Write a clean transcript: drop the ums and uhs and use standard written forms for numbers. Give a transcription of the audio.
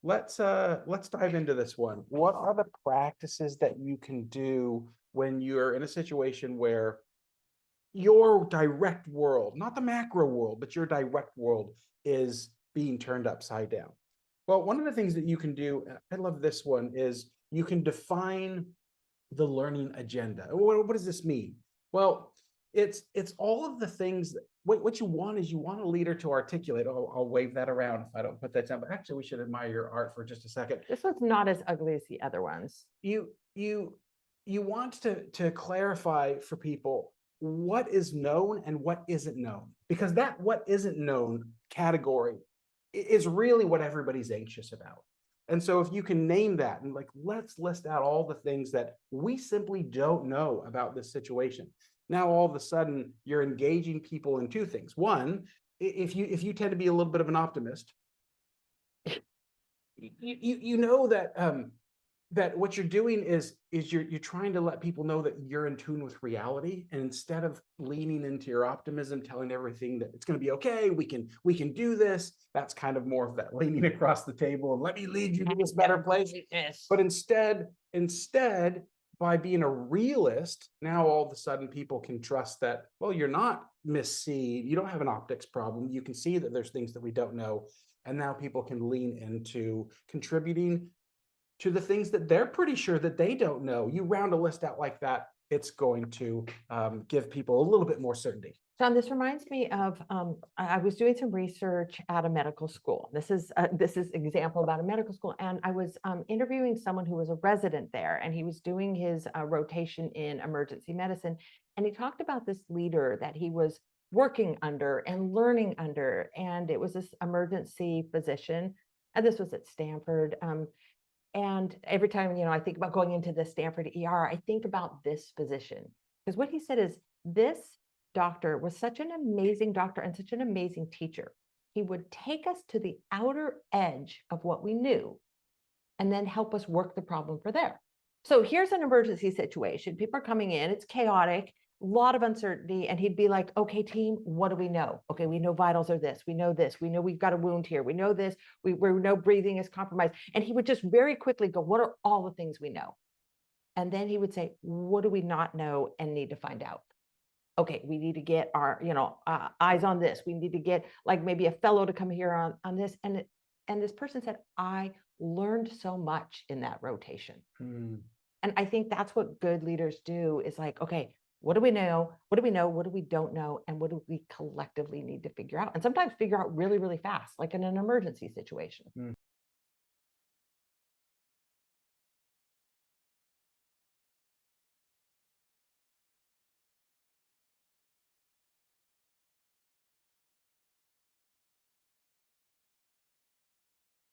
let's dive into this one. What are the practices that you can do when you're in a situation where your direct world, not the macro world, but your direct world is being turned upside down? Well, one of the things that you can do, and I love this one, is you can define the learning agenda. What does this mean? Well, it's all of the things that what you want is you want a leader to articulate. Oh, I'll wave that around if I don't put that down. But actually, we should admire your art for just a second. This one's not as ugly as the other ones. You want to clarify for people what is known and what isn't known, because that what isn't known category is really what everybody's anxious about. And so if you can name that and like, let's list out all the things that we simply don't know about this situation. Now, all of a sudden you're engaging people in two things. One, if you tend to be a little bit of an optimist, you know that that what you're doing is you're trying to let people know that you're in tune with reality, and instead of leaning into your optimism, telling everything that it's going to be okay, we can do this, that's kind of more of that leaning across the table and let me lead you to this better place. But instead by being a realist, now all of a sudden people can trust that, well, you're not misseeing, you don't have an optics problem, you can see that there's things that we don't know, and now people can lean into contributing to the things that they're pretty sure that they don't know. You round a list out like that, it's going to give people a little bit more certainty. John, this reminds me of, I was doing some research at a medical school. This is example about a medical school. And I was interviewing someone who was a resident there, and he was doing his rotation in emergency medicine. And he talked about this leader that he was working under and learning under. And it was this emergency physician. And this was at Stanford. And every time, I think about going into the Stanford ER, I think about this physician. Because what he said is, this doctor was such an amazing doctor and such an amazing teacher. He would take us to the outer edge of what we knew and then help us work the problem for there. So here's an emergency situation. People are coming in, it's chaotic, a lot of uncertainty. And he'd be like, okay, team, what do we know? Okay, we know vitals are this, we know we've got a wound here, we know this, we know breathing is compromised. And he would just very quickly go, what are all the things we know? And then he would say, what do we not know and need to find out? Okay, we need to get our, eyes on this. We need to get like maybe a fellow to come here on this. And this person said, I learned so much in that rotation. And I think that's what good leaders do, is like, okay, what do we know? What do we know? What do we don't know? And what do we collectively need to figure out? And sometimes figure out really, really fast, like in an emergency situation.